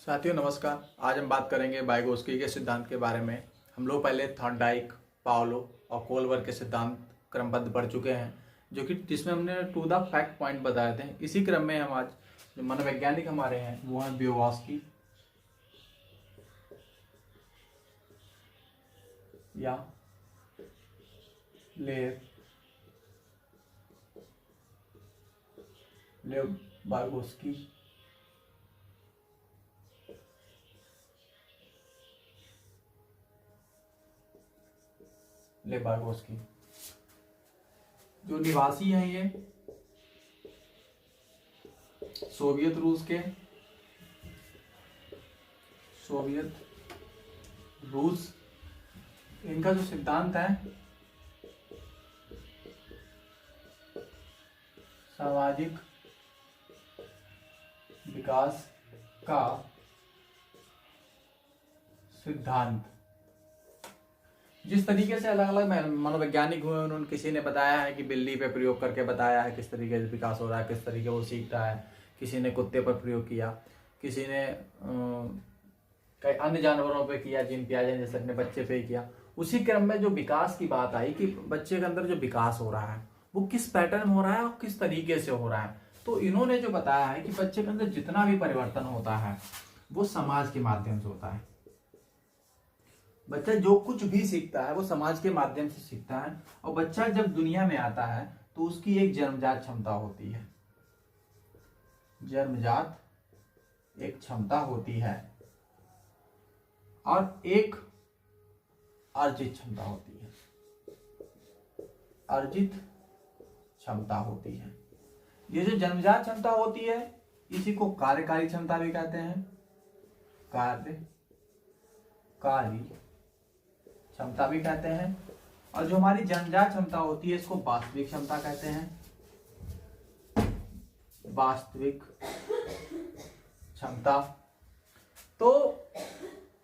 साथियों नमस्कार। आज हम बात करेंगे वाइगोत्स्की के सिद्धांत के बारे में। हम लोग पहले थॉर्नडाइक, पाओलो और कोलबर्ग के सिद्धांत क्रमबद्ध पढ़ चुके हैं, जिसमें हमने टू द फैक्ट पॉइंट बताए थे। इसी क्रम में हम आज जो मनोवैज्ञानिक हमारे हैं वो हैं vygotsky या लेव वाइगोत्स्की। वाइगोत्स्की जो निवासी हैं ये सोवियत रूस। इनका जो सिद्धांत है सामाजिक विकास का सिद्धांत। जिस तरीके से अलग अलग मनोवैज्ञानिक हुए उन्होंने किसी ने बताया है कि बिल्ली पे प्रयोग करके बताया है किस तरीके से विकास हो रहा है, किस तरीके वो सीखता है। किसी ने कुत्ते पर प्रयोग किया, किसी ने कई अन्य जानवरों पे किया, जिन पियाजे जैसे अपने बच्चे पे किया। उसी क्रम में जो विकास की बात आई कि बच्चे के अंदर जो विकास हो रहा है वो किस पैटर्न में हो रहा है और किस तरीके से हो रहा है। तो इन्होंने जो बताया है कि बच्चे के अंदर जितना भी परिवर्तन होता है वो समाज के माध्यम से होता है। बच्चा जो कुछ भी सीखता है वो समाज के माध्यम से सीखता है। और बच्चा जब दुनिया में आता है तो उसकी एक जन्मजात क्षमता होती है, जन्मजात एक क्षमता होती है और एक अर्जित क्षमता होती है। अर्जित क्षमता होती है। ये जो जन्मजात क्षमता होती है इसी को कार्यकारी क्षमता भी कहते हैं। कार्यकारी क्षमता भी कहते हैं। और जो हमारी जन्मजात क्षमता होती है इसको वास्तविक क्षमता कहते हैं। वास्तविक क्षमता। तो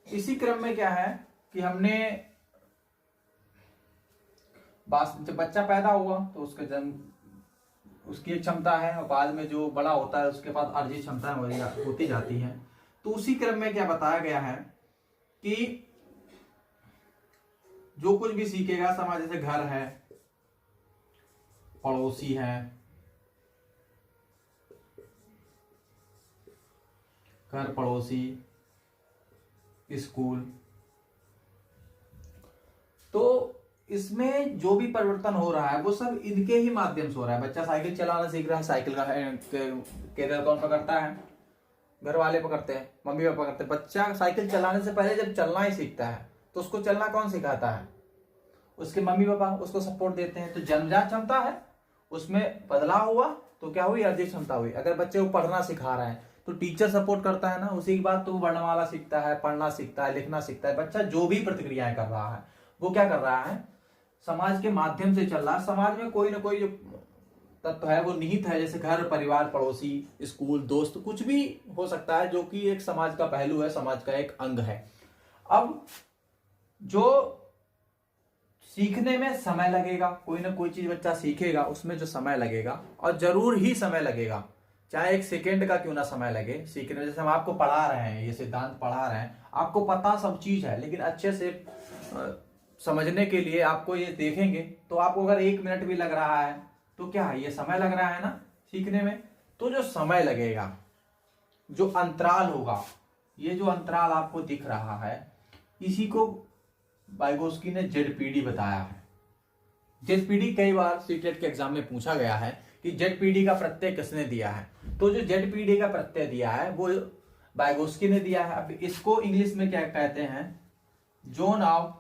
इसी क्रम में क्या है कि हमने जब बच्चा पैदा हुआ तो उसकी एक क्षमता है और बाद में जो बड़ा होता है उसके पास अर्जित क्षमता होती जाती है। तो उसी क्रम में क्या बताया गया है कि जो कुछ भी सीखेगा समाज, जैसे घर है, पड़ोसी है, घर पड़ोसी, स्कूल, तो इसमें जो भी परिवर्तन हो रहा है वो सब इनके ही माध्यम से हो रहा है। बच्चा साइकिल चलाना सीख रहा है, साइकिल का केवल कौन पकड़ता है? घर वाले पकड़ते हैं, मम्मी पापा पकड़ते हैं। बच्चा साइकिल चलाने से पहले जब चलना ही सीखता है तो उसको चलना कौन सिखाता है? उसके मम्मी पापा उसको सपोर्ट देते हैं। तो जन्मजात क्षमता है, उसमें बदलाव हुआ तो क्या हुई? अर्जित क्षमता हुई। अगर बच्चे को पढ़ना सिखा रहे हैं तो टीचर सपोर्ट करता है ना, उसी के बाद तो वो वर्णमाला सीखता है, पढ़ना सीखता है, लिखना सीखता है। बच्चा जो भी प्रतिक्रियाएं कर रहा है वो क्या कर रहा है? समाज के माध्यम से चल रहा है। समाज में कोई ना कोई जो तत्व है वो निहित है, जैसे घर, परिवार, पड़ोसी, स्कूल, दोस्त, कुछ भी हो सकता है जो कि एक समाज का पहलू है, समाज का एक अंग है। अब जो सीखने में समय लगेगा, कोई ना कोई चीज बच्चा सीखेगा उसमें जो समय लगेगा, और जरूर ही समय लगेगा, चाहे एक सेकेंड का क्यों ना समय लगे सीखने में। जैसे हम आपको पढ़ा रहे हैं, ये सिद्धांत पढ़ा रहे हैं, आपको पता सब चीज है, लेकिन अच्छे से समझने के लिए आपको ये देखेंगे तो आपको अगर 1 मिनट भी लग रहा है तो क्या है? ये समय लग रहा है ना सीखने में। तो जो समय लगेगा, जो अंतराल होगा, ये जो अंतराल आपको दिख रहा है इसी को वाइगोत्स्की ने जेडपीडी बताया है। जेडपीडी कई बार सीटेट के एग्जाम में पूछा गया है कि जेडपीडी का प्रत्यय किसने दिया है। तो जो जेडपीडी का प्रत्यय दिया है वो वाइगोत्स्की ने दिया है। अब इसको इंग्लिश में क्या कहते हैं? Zone of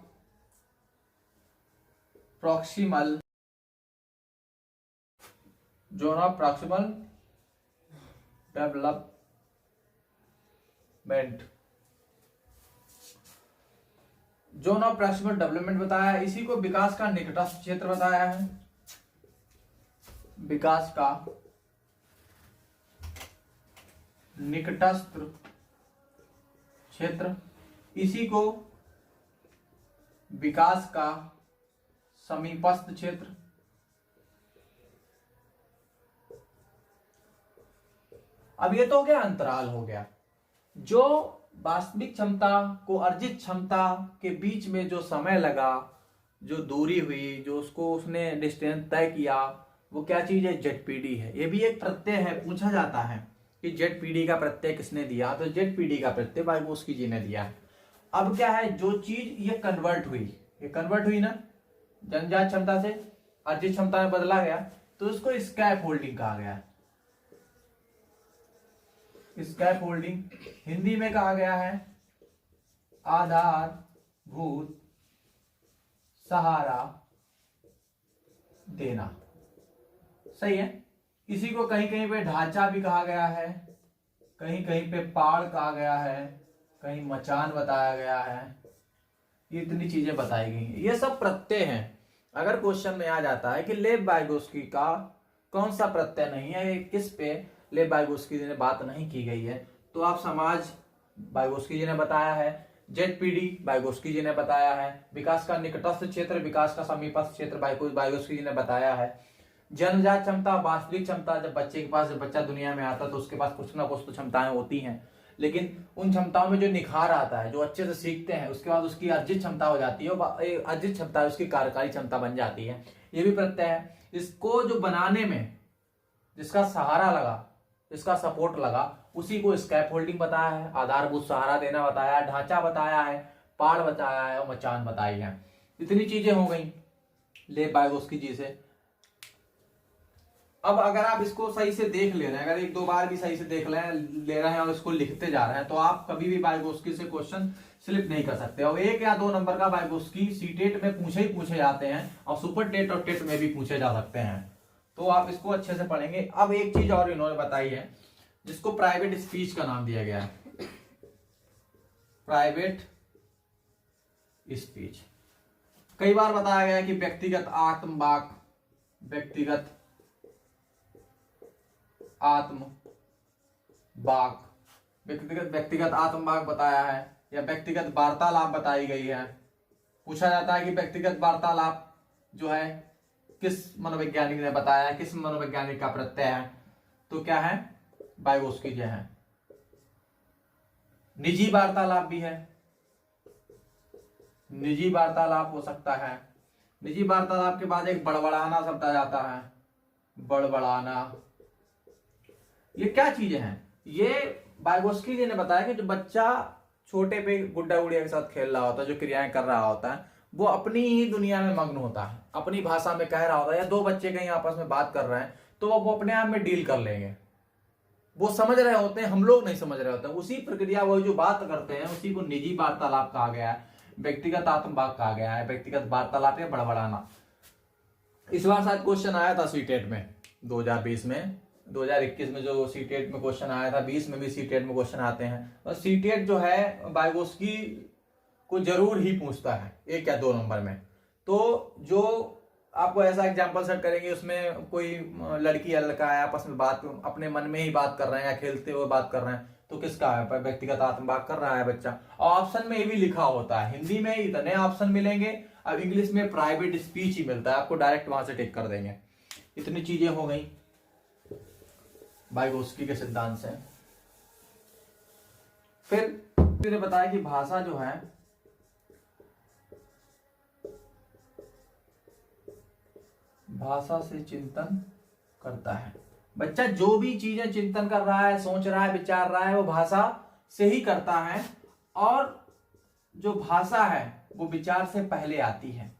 proximal development. Zone of proximal development बताया है। इसी को विकास का निकटस्थ क्षेत्र बताया है। विकास का निकटस्थ क्षेत्र, इसी को विकास का समीपस्थ क्षेत्र, अब ये तो हो गया अंतराल हो गया। जो वास्तविक क्षमता को अर्जित क्षमता के बीच में जो समय लगा, जो दूरी हुई, जो उसको उसने डिस्टेंस तय किया, वो क्या चीज है? जेडपीडी है। ये भी एक प्रत्यय है, पूछा जाता है कि जेडपीडी का प्रत्यय किसने दिया, तो जेडपीडी का प्रत्यय वाइगोत्स्की जी ने दिया है। अब क्या है, जो चीज ये कन्वर्ट हुई, ये कन्वर्ट हुई ना, जन्मजात क्षमता से अर्जित क्षमता में बदला गया, तो उसको स्कैप होल्डिंग कहा गया। स्कैप होल्डिंग हिंदी में कहा गया है आधारभूत सहारा देना। सही है। इसी को कहीं कहीं पे ढांचा भी कहा गया है, कहीं कहीं पे पाड़ कहा गया है, कहीं मचान बताया गया है। ये इतनी चीजें बताई गई हैं। ये सब प्रत्यय हैं। अगर क्वेश्चन में आ जाता है कि लेव वाइगोत्स्की का कौन सा प्रत्यय नहीं है, किस पे लेव वाइगोत्स्की जी ने बात नहीं की गई है, तो आप समाज वाइगोत्स्की जी ने बताया है, जेडपीडी वाइगोत्स्की जी ने बताया है, विकास का निकटस्थ क्षेत्र, विकास का समीपस्थ क्षेत्र वाइगोत्स्की जी ने बताया है, जन्मजात क्षमता, वास्तविक क्षमता, जब बच्चे के पास, जब बच्चा दुनिया में आता है तो उसके पास कुछ ना कुछ तो क्षमताएं होती हैं, लेकिन उन क्षमताओं में जो निखार आता है, जो अच्छे से सीखते हैं, उसके बाद उसकी अर्जित क्षमता हो जाती है, अर्जित क्षमता उसकी कार्यकारी क्षमता बन जाती है। ये भी प्रत्यय है। इसको जो बनाने में जिसका सहारा लगा, जिसका सपोर्ट लगा, उसी को स्कैप होल्डिंग बताया है, आधारभूत सहारा देना बताया है, ढांचा बताया है, पाड़ बताया है और मचान बताई है। इतनी चीजें हो गई लेव वाइगोत्स्की जी से। अब अगर आप इसको सही से देख ले रहे हैं, अगर एक दो बार भी सही से देख ले रहे हैं और इसको लिखते जा रहे हैं, तो आप कभी भी वाइगोत्स्की से क्वेश्चन स्लिप नहीं कर सकते। और 1 या 2 नंबर का वाइगोत्स्की सीटेट में पूछे ही पूछे जाते हैं और सुपर टेट और टेट में भी पूछे जा सकते हैं, तो आप इसको अच्छे से पढ़ेंगे। अब एक चीज और इन्होंने बताई है जिसको प्राइवेट स्पीच का नाम दिया गया है। प्राइवेट स्पीच कई बार बताया गया है कि व्यक्तिगत आत्मवाक, व्यक्तिगत आत्मवाक, व्यक्तिगत आत्मवाक बताया है, या व्यक्तिगत वार्तालाप बताई गई है। पूछा जाता है कि व्यक्तिगत वार्तालाप जो है किस मनोवैज्ञानिक ने बताया है, किस मनोवैज्ञानिक का प्रत्यय है, तो क्या है? वाइगोत्स्की जी है। निजी वार्तालाप भी है, निजी वार्तालाप हो सकता है। निजी वार्तालाप के बाद एक बड़बड़ाना शब्द आ जाता है, बड़बड़ाना। ये क्या चीजें हैं? ये वाइगोत्स्की जी ने बताया कि जो बच्चा छोटे पे गुड्डा गुड़िया के साथ खेल रहा होता है, जो क्रियाएं कर रहा होता है, वो अपनी ही दुनिया में मग्न होता है, अपनी भाषा में कह रहा होता है, या दो बच्चे कहीं आपस में बात कर रहे हैं तो वो अपने आप में डील कर लेंगे, वो समझ रहे होते हैं, हम लोग नहीं समझ रहे होते हैं। उसी प्रक्रिया, वो जो बात करते हैं उसी को निजी वार्तालाप कहा गया है, व्यक्तिगत आत्मवाक कहा गया है, व्यक्तिगत वार्तालाप या बड़बड़ाना। इस बार शायद क्वेश्चन आया था सीटेट में 2020 में, 2021 में जो सीटेट में क्वेश्चन आया था, 20 में भी सीटेट में क्वेश्चन आते हैं। और सीटेट जो है वाइगोत्स्की को जरूर ही पूछता है 1 या 2 नंबर में। तो जो आपको ऐसा एग्जाम्पल सेट करेंगे, उसमें कोई लड़की या लड़का है, आपस में बात, अपने मन में ही बात कर रहे हैं या खेलते हुए बात कर रहे हैं, तो किसका है? व्यक्तिगत आत्मवाक कर रहा है बच्चा। और ऑप्शन में ये भी लिखा होता है, हिंदी में इतने ऑप्शन मिलेंगे, अब इंग्लिश में प्राइवेट स्पीच ही मिलता है, आपको डायरेक्ट वहां से टिक कर देंगे। इतनी चीजें हो गई वाइगोत्स्की के सिद्धांत से। फिर बताया कि भाषा जो है भाषा से चिंतन करता है। बच्चा जो भी चीजें चिंतन कर रहा है, सोच रहा है, विचार रहा है, वो भाषा से ही करता है। और जो भाषा है वो विचार से पहले आती है,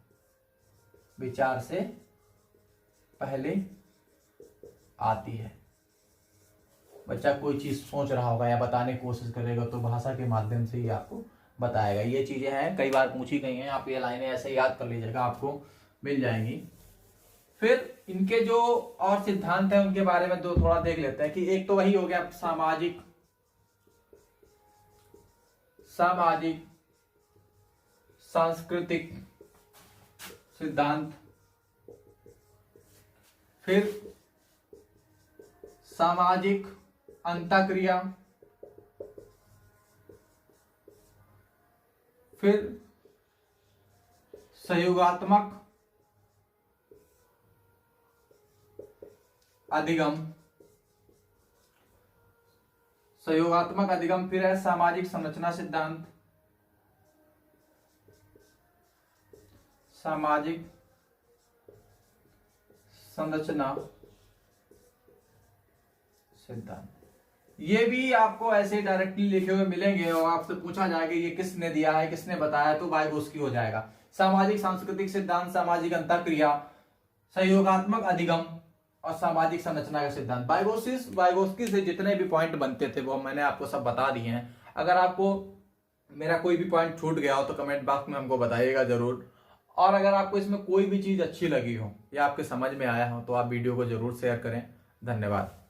विचार से पहले आती है। बच्चा कोई चीज सोच रहा होगा या बताने की कोशिश करेगा तो भाषा के माध्यम से ही आपको बताएगा। ये चीजें हैं, कई बार पूछी गई हैं, आप ये लाइनें ऐसे याद कर लीजिएगा, आपको मिल जाएंगी। फिर इनके जो और सिद्धांत हैं उनके बारे में थोड़ा देख लेते हैं कि एक तो वही हो गया सामाजिक सांस्कृतिक सिद्धांत, फिर सामाजिक अंतःक्रिया, फिर सहयोगात्मक अधिगम, सहयोगात्मक अधिगम, फिर है सामाजिक संरचना सिद्धांत, सामाजिक संरचना सिद्धांत। ये भी आपको ऐसे डायरेक्टली लिखे हुए मिलेंगे और आपसे पूछा जाएगा ये किसने दिया है, किसने बताया, तो वाइगोत्स्की हो जाएगा। सामाजिक सांस्कृतिक सिद्धांत, सामाजिक अंतःक्रिया, सहयोगात्मक अधिगम और सामाजिक संरचना का सिद्धांत। वाइगोत्स्की से जितने भी पॉइंट बनते थे वो मैंने आपको सब बता दिए हैं। अगर आपको मेरा कोई भी पॉइंट छूट गया हो तो कमेंट बॉक्स में हमको बताइएगा जरूर। और अगर आपको इसमें कोई भी चीज अच्छी लगी हो या आपके समझ में आया हो तो आप वीडियो को जरूर शेयर करें। धन्यवाद।